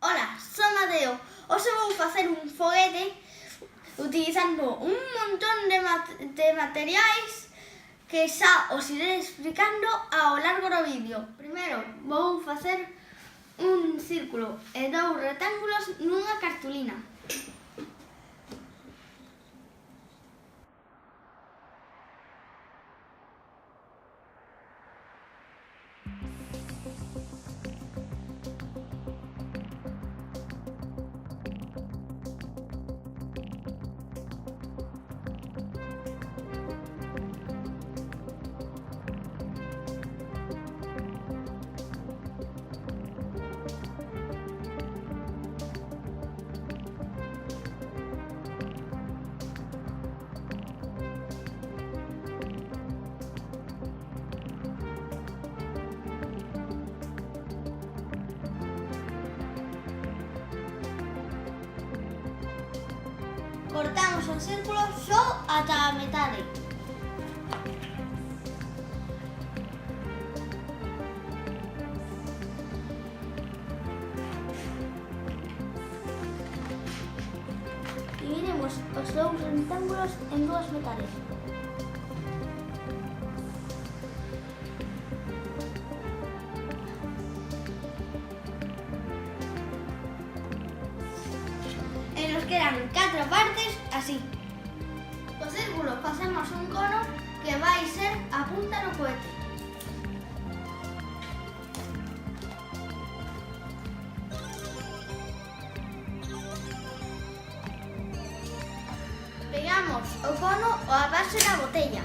Ola, son Mateo. Hoxe vou facer un foguete utilizando un montón de materiais que xa os iré explicando ao largo do vídeo. Primeiro vou facer un círculo e 2 rectángulos nunha cartulina. Cortamos o círculo só ata a metade. Dividimos os 2 rectángulos en 2 metades. E nos quedan 4 partes así. O círculo facemos un cono que vai ser a punta do cohete. Pegamos o cono á base da botella.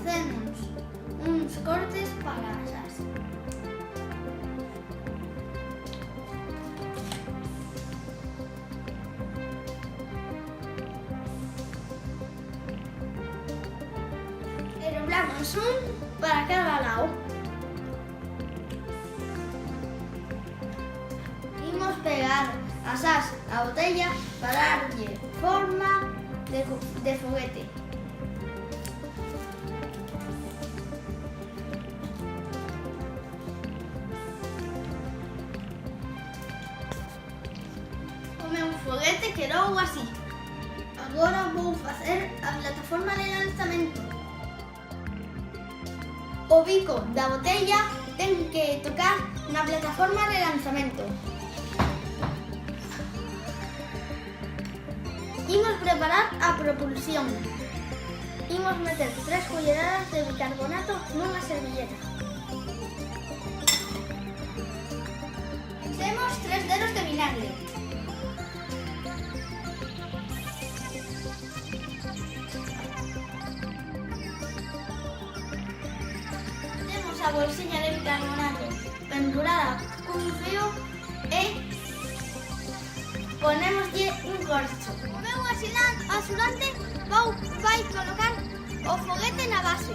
Facemos uns cortes para asas. E doblamos un para cada lado. Imos pegar asas á botella para darlle forma de foguete. O meu foguete quedou así. Agora vou facer a plataforma de lanzamento. O bico da botella ten que tocar na plataforma de lanzamento. Imos preparar a propulsión. Imos meter 3 culleradas de bicarbonato nunha servilleta. Temos 3 dedos de vinagre. Temos a bolsiña de bicarbonato pendurada cun fío e ponémoslle un corcho. O meu axudante vai colocar o foguete na base.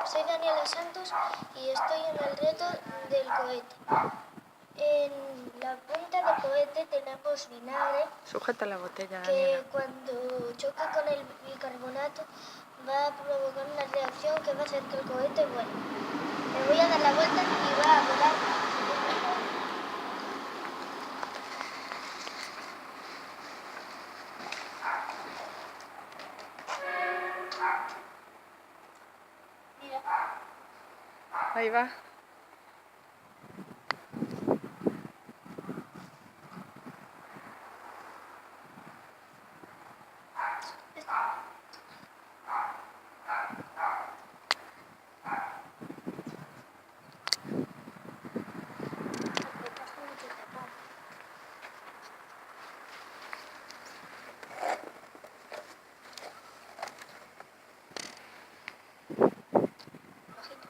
Soy Daniela Santos y estoy en el reto del cohete. En la punta del cohete tenemos vinagre. Sujeta la botella, que Daniela. cuando choque con el bicarbonato va a provocar una reacción que va a hacer que el cohete vuele. Le voy a dar la vuelta y va a volar. Ahí va. Apretaste mucho el tapón. Bajito.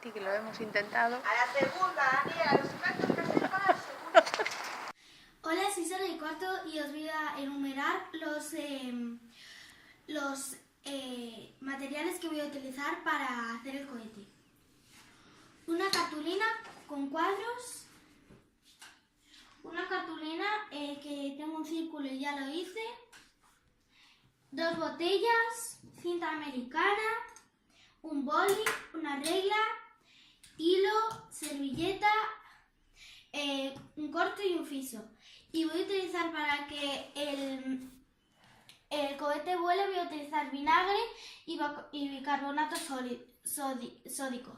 Sí, que lo hemos intentado. A la segunda, Daniela, los inventos que has hecho para la segunda. Hola, soy Sara y cuarto y os voy a enumerar los materiales que voy a utilizar para hacer el cohete. Una cartulina con cuadros, una cartulina que tengo un círculo y ya lo hice, 2 botellas, cinta americana, un boli, una regla, hilo, servilleta, un corto y un fiso. Y voy a utilizar para que el cohete vuele, voy a utilizar vinagre y bicarbonato sódico.